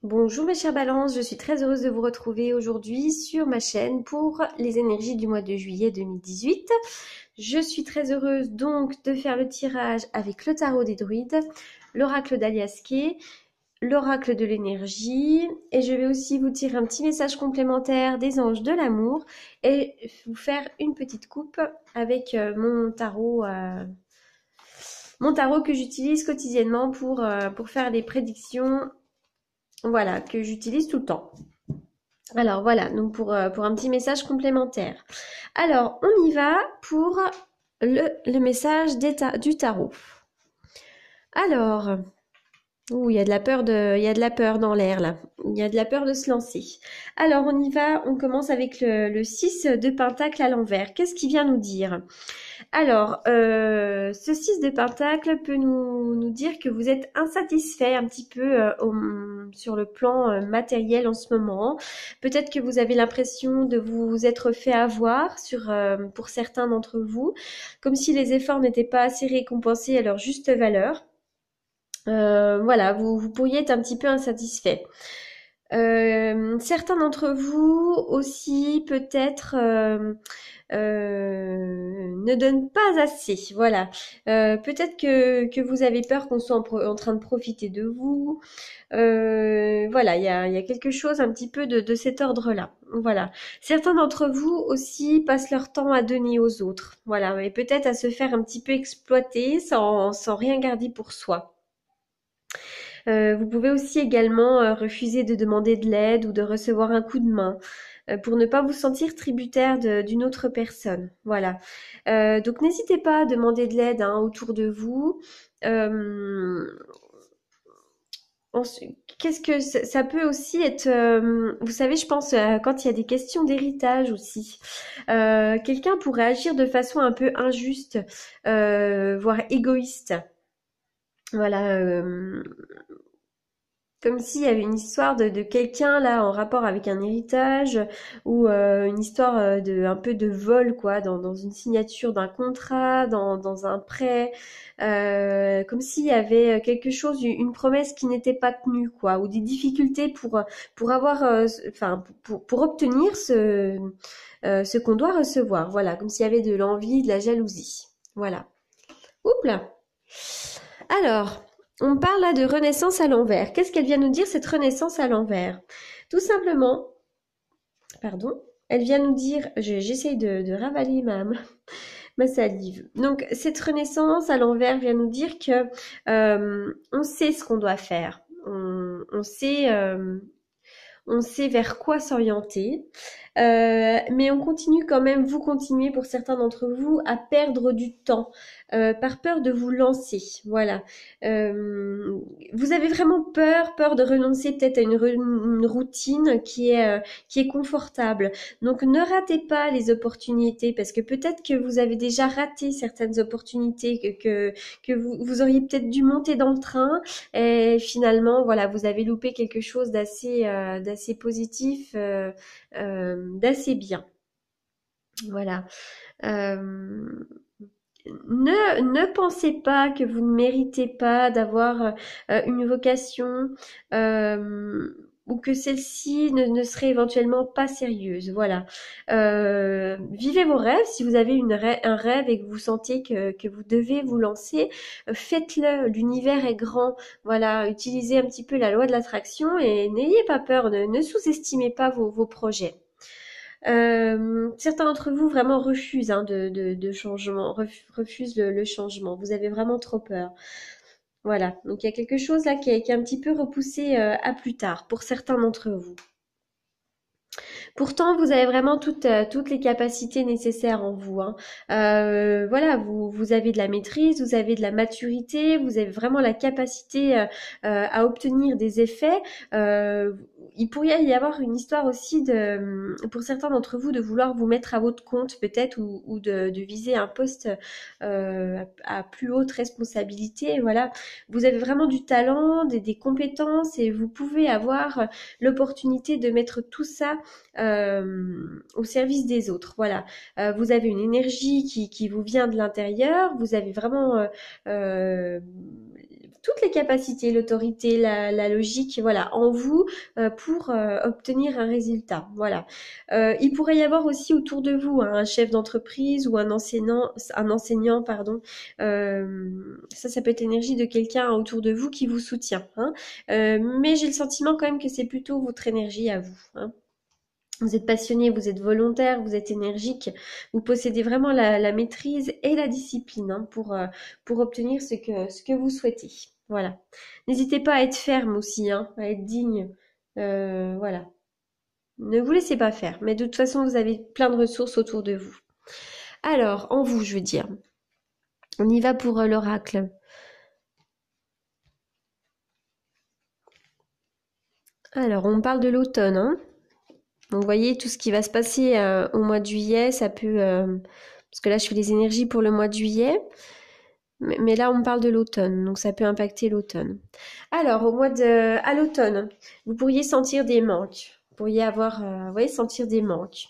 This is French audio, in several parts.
Bonjour mes chers balances, je suis très heureuse de vous retrouver aujourd'hui sur ma chaîne pour les énergies du mois de juillet 2018. Je suis très heureuse donc de faire le tirage avec le tarot des druides, l'oracle d'Aliaské, l'oracle de l'énergie, et je vais aussi vous tirer un petit message complémentaire des anges de l'amour et vous faire une petite coupe avec mon tarot que j'utilise quotidiennement pour faire des prédictions, voilà, que j'utilise tout le temps. Alors voilà, donc pour un petit message complémentaire. Alors, on y va pour le message du tarot. Alors, il y a de la peur il y a de la peur dans l'air là. Il y a de la peur de se lancer. Alors, on y va, on commence avec le 6 de Pentacle à l'envers. Qu'est-ce qu'il vient nous dire? Alors, ce 6 de Pentacle peut nous dire que vous êtes insatisfait un petit peu sur le plan matériel en ce moment. Peut-être que vous avez l'impression de vous être fait avoir pour certains d'entre vous, comme si les efforts n'étaient pas assez récompensés à leur juste valeur. Voilà, vous pourriez être un petit peu insatisfait. Certains d'entre vous aussi peut-être ne donnent pas assez. Voilà. Peut-être que vous avez peur qu'on soit en train de profiter de vous. Voilà, il y a quelque chose un petit peu de cet ordre-là. Voilà. Certains d'entre vous aussi passent leur temps à donner aux autres. Voilà, et peut-être à se faire un petit peu exploiter sans rien garder pour soi. Vous pouvez aussi également refuser de demander de l'aide ou de recevoir un coup de main pour ne pas vous sentir tributaire d'une autre personne. Voilà. Donc n'hésitez pas à demander de l'aide autour de vous. Euh, Qu'est-ce que ça peut aussi être, vous savez, je pense quand il y a des questions d'héritage aussi, quelqu'un pourrait agir de façon un peu injuste, voire égoïste. Voilà, comme s'il y avait une histoire de quelqu'un là en rapport avec un héritage ou une histoire un peu de vol quoi, dans une signature d'un contrat, dans un prêt, comme s'il y avait quelque chose, une promesse qui n'était pas tenue quoi, ou des difficultés pour avoir, enfin pour obtenir ce qu'on doit recevoir. Voilà, comme s'il y avait de l'envie, de la jalousie. Voilà. Oups là. Alors, on parle là de renaissance à l'envers. Qu'est-ce qu'elle vient nous dire, cette renaissance à l'envers? Tout simplement, pardon, elle vient nous dire, j'essaye de ravaler ma salive. Donc, cette renaissance à l'envers vient nous dire que on sait ce qu'on doit faire. On sait vers quoi s'orienter, mais on continue quand même, vous continuez pour certains d'entre vous à perdre du temps par peur de vous lancer. Voilà. Euh, Vous avez vraiment peur de renoncer peut-être à une routine qui est confortable. Donc ne ratez pas les opportunités parce que peut-être que vous avez déjà raté certaines opportunités que vous auriez peut-être dû monter dans le train et finalement voilà vous avez loupé quelque chose d'assez positif, d'assez bien. Voilà. Euh, ne pensez pas que vous ne méritez pas d'avoir une vocation ou que celle-ci ne serait éventuellement pas sérieuse. Voilà. Vivez vos rêves. Si vous avez un rêve et que vous sentez que vous devez vous lancer, faites-le. L'univers est grand. Voilà. Utilisez un petit peu la loi de l'attraction et n'ayez pas peur. Ne sous-estimez pas vos projets. Certains d'entre vous vraiment refusent de changement, refusent le changement. Vous avez vraiment trop peur. Voilà. Donc il y a quelque chose là qui est un petit peu repoussé à plus tard pour certains d'entre vous. Pourtant, vous avez vraiment toutes les capacités nécessaires en vous, hein. Voilà, vous avez de la maîtrise, vous avez de la maturité, vous avez vraiment la capacité à obtenir des effets. Il pourrait y avoir une histoire aussi pour certains d'entre vous, de vouloir vous mettre à votre compte peut-être ou de viser un poste à plus haute responsabilité. Voilà, vous avez vraiment du talent, des compétences et vous pouvez avoir l'opportunité de mettre tout ça au service des autres. Voilà, vous avez une énergie qui vous vient de l'intérieur, vous avez vraiment toutes les capacités, l'autorité, la logique, voilà, en vous pour obtenir un résultat. Voilà. Il pourrait y avoir aussi autour de vous hein, un chef d'entreprise ou un enseignant, pardon. Ça peut être l'énergie de quelqu'un autour de vous qui vous soutient. Hein. Mais j'ai le sentiment quand même que c'est plutôt votre énergie à vous. Hein. Vous êtes passionné, vous êtes volontaire, vous êtes énergique, vous possédez vraiment la maîtrise et la discipline hein, pour obtenir ce que vous souhaitez. Voilà. N'hésitez pas à être ferme aussi, hein, à être digne. Voilà. Ne vous laissez pas faire. Mais de toute façon, vous avez plein de ressources autour de vous. Alors, en vous, je veux dire. On y va pour l'oracle. Alors, on parle de l'automne, hein. Donc, vous voyez, tout ce qui va se passer au mois de juillet, ça peut... parce que là, je fais les énergies pour le mois de juillet. Mais là, on parle de l'automne, donc ça peut impacter l'automne. Alors, à l'automne, vous pourriez sentir des manques. Vous pourriez avoir... vous voyez, sentir des manques.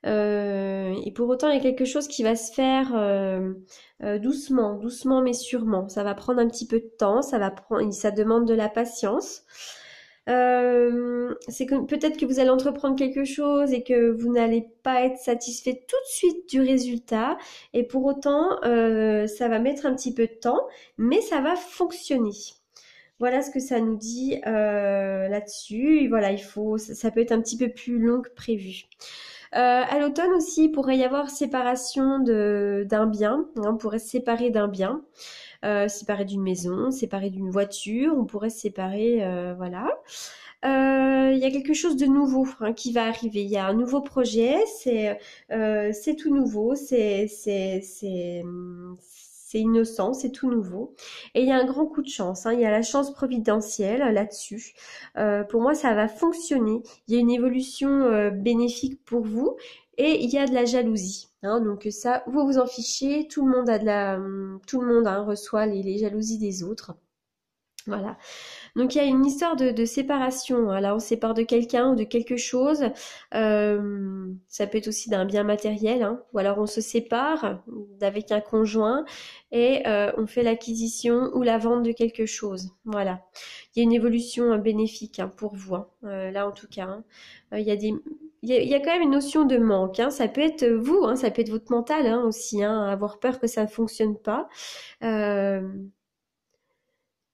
Et pour autant, il y a quelque chose qui va se faire doucement, doucement mais sûrement. Ça va prendre un petit peu de temps, ça demande de la patience. C'est que peut-être que vous allez entreprendre quelque chose et que vous n'allez pas être satisfait tout de suite du résultat. Et pour autant, ça va mettre un petit peu de temps, mais ça va fonctionner. Voilà ce que ça nous dit là-dessus. Et voilà, ça peut être un petit peu plus long que prévu. À l'automne aussi, il pourrait y avoir séparation d'un bien. Hein, on pourrait se séparer d'un bien, séparer d'une maison, séparer d'une voiture. On pourrait se séparer, voilà. Il y a quelque chose de nouveau hein, qui va arriver. Il y a un nouveau projet. C'est tout nouveau. C'est innocent, c'est tout nouveau. Et il y a un grand coup de chance. Hein, il y a la chance providentielle là-dessus. Pour moi, ça va fonctionner. Il y a une évolution bénéfique pour vous. Et il y a de la jalousie. Hein, donc ça, vous vous en fichez. Tout le monde tout le monde hein, reçoit les jalousies des autres. Voilà. Donc il y a une histoire de séparation. Hein. Là, on sépare de quelqu'un ou de quelque chose. Ça peut être aussi d'un bien matériel. Hein. Ou alors on se sépare avec un conjoint et on fait l'acquisition ou la vente de quelque chose. Voilà. Il y a une évolution bénéfique hein, pour vous. Hein. Là, en tout cas. Hein. Il y a il y a quand même une notion de manque. Hein. Ça peut être vous, hein, ça peut être votre mental hein, aussi. Hein, avoir peur que ça ne fonctionne pas.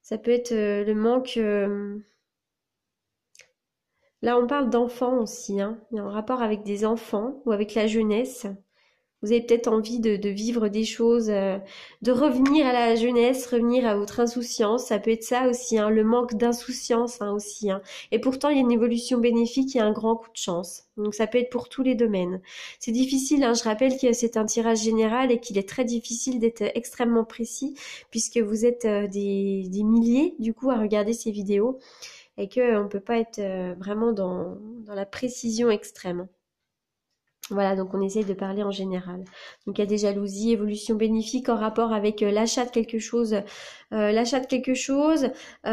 Ça peut être le manque. Là, on parle d'enfants aussi. Hein. Il y a un rapport avec des enfants ou avec la jeunesse. Vous avez peut-être envie de vivre des choses, de revenir à la jeunesse, revenir à votre insouciance. Ça peut être ça aussi, hein, le manque d'insouciance hein, aussi. Hein. Et pourtant, il y a une évolution bénéfique et un grand coup de chance. Donc, ça peut être pour tous les domaines. C'est difficile, hein, je rappelle que c'est un tirage général et qu'il est très difficile d'être extrêmement précis puisque vous êtes des milliers, du coup, à regarder ces vidéos et qu'on ne peut pas être vraiment dans la précision extrême. Voilà, donc on essaye de parler en général. Donc il y a des jalousies, évolution bénéfique en rapport avec l'achat de quelque chose, où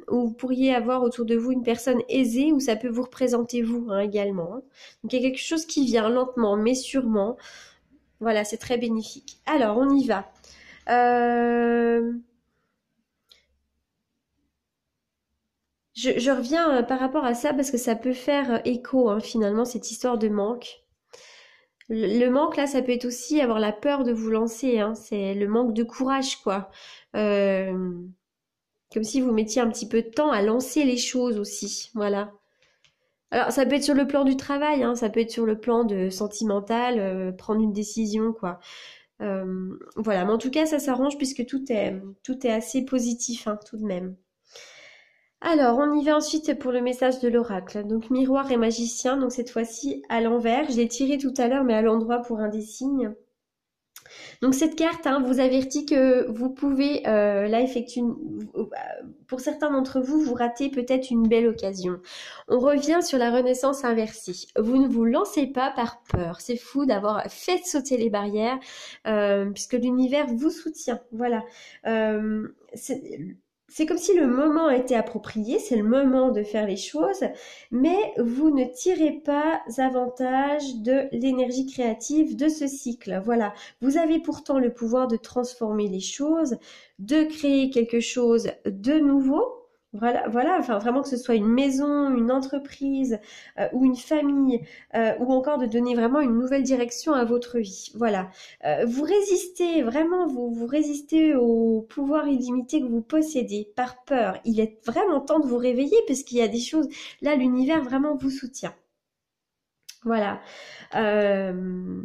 vous pourriez avoir autour de vous une personne aisée, où ça peut vous représenter vous hein, également. Hein. Donc il y a quelque chose qui vient lentement, mais sûrement. Voilà, c'est très bénéfique. Alors, on y va. Je reviens par rapport à ça parce que ça peut faire écho hein, finalement cette histoire de manque. Le manque là, ça peut être aussi avoir la peur de vous lancer. Hein. C'est le manque de courage quoi. Euh, Comme si vous mettiez un petit peu de temps à lancer les choses aussi. Voilà. Alors ça peut être sur le plan du travail, hein, ça peut être sur le plan de sentimental, prendre une décision quoi. Voilà. Mais en tout cas, ça s'arrange puisque tout est assez positif hein, tout de même. Alors, on y va ensuite pour le message de l'oracle. Donc, miroir et magicien, donc cette fois-ci à l'envers. Je l'ai tiré tout à l'heure, mais à l'endroit pour un des signes. Donc, cette carte hein, vous avertit que vous pouvez, là, effectuer, pour certains d'entre vous, vous ratez peut-être une belle occasion. On revient sur la renaissance inversée. Vous ne vous lancez pas par peur. C'est fou d'avoir fait sauter les barrières, puisque l'univers vous soutient. Voilà. c'est comme si le moment était approprié, c'est le moment de faire les choses, mais vous ne tirez pas avantage de l'énergie créative de ce cycle. Voilà, vous avez pourtant le pouvoir de transformer les choses, de créer quelque chose de nouveau. Voilà, voilà, enfin vraiment que ce soit une maison, une entreprise ou une famille, ou encore de donner vraiment une nouvelle direction à votre vie. Voilà. Vous résistez, vraiment, vous résistez au pouvoir illimité que vous possédez par peur. Il est vraiment temps de vous réveiller parce qu'il y a des choses, là, l'univers vraiment vous soutient. Voilà. Euh,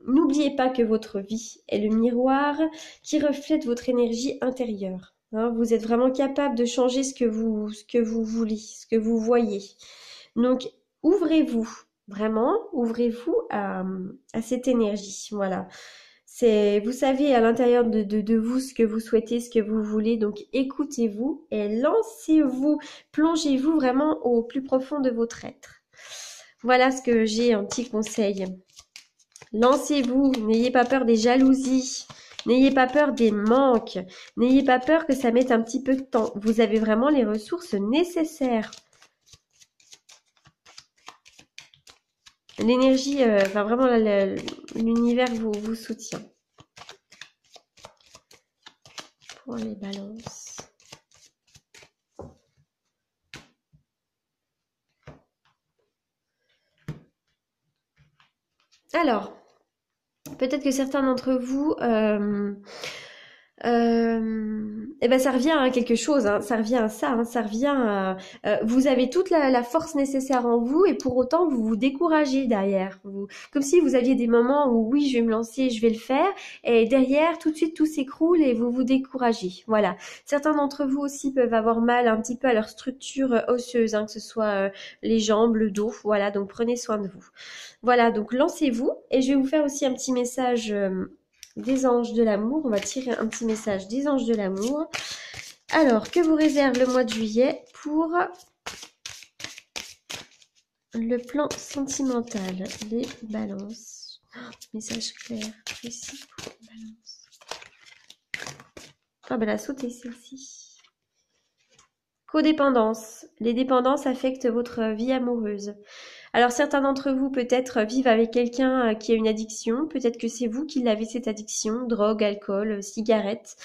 N'oubliez pas que votre vie est le miroir qui reflète votre énergie intérieure. Hein, vous êtes vraiment capable de changer ce que vous voulez, ce que vous voyez. Donc, ouvrez-vous, vraiment, ouvrez-vous à cette énergie. Voilà. C'est, vous savez à l'intérieur de vous ce que vous souhaitez, ce que vous voulez. Donc, écoutez-vous et lancez-vous, plongez-vous vraiment au plus profond de votre être. Voilà ce que j'ai en petit conseil. Lancez-vous, n'ayez pas peur des jalousies, n'ayez pas peur des manques, n'ayez pas peur que ça mette un petit peu de temps. Vous avez vraiment les ressources nécessaires. L'énergie, enfin vraiment l'univers vous soutient. Pour les balances. Alors, peut-être que certains d'entre vous et ben ça revient à quelque chose, hein, ça revient à ça, hein, ça revient à vous avez toute la force nécessaire en vous et pour autant vous vous découragez derrière. Comme si vous aviez des moments où oui je vais me lancer, je vais le faire et derrière tout de suite tout s'écroule et vous vous découragez. Voilà. Certains d'entre vous aussi peuvent avoir mal un petit peu à leur structure osseuse, hein, que ce soit les jambes, le dos. Voilà, donc prenez soin de vous. Voilà, donc lancez-vous et je vais vous faire aussi un petit message. Des anges de l'amour. On va tirer un petit message des anges de l'amour. Alors, que vous réserve le mois de juillet pour le plan sentimental? Les balances. Message clair, précis pour les balances. Ah ben elle a sauté celle-ci. Codépendance. Les dépendances affectent votre vie amoureuse. Alors certains d'entre vous peut-être vivent avec quelqu'un qui a une addiction, peut-être que c'est vous qui l'avez cette addiction, drogue, alcool, cigarette,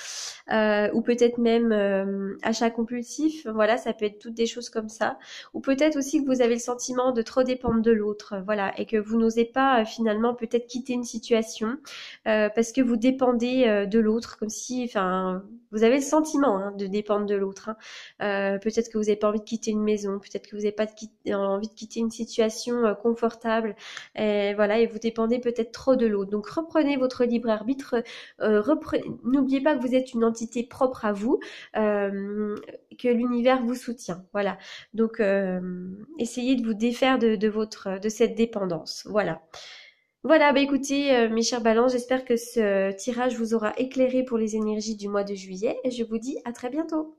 ou peut-être même achat compulsif, voilà, ça peut être toutes des choses comme ça, ou peut-être aussi que vous avez le sentiment de trop dépendre de l'autre, voilà, et que vous n'osez pas finalement peut-être quitter une situation parce que vous dépendez de l'autre, comme si, enfin, vous avez le sentiment hein, de dépendre de l'autre. Hein. Peut-être que vous n'avez pas envie de quitter une maison, peut-être que vous n'avez pas envie de quitter une situation confortable, et voilà, et vous dépendez peut-être trop de l'autre. Donc reprenez votre libre arbitre, n'oubliez pas que vous êtes une entité propre à vous, que l'univers vous soutient. Voilà. Donc essayez de vous défaire de cette dépendance. Voilà. Voilà, bah écoutez, mes chers balances, j'espère que ce tirage vous aura éclairé pour les énergies du mois de juillet et je vous dis à très bientôt.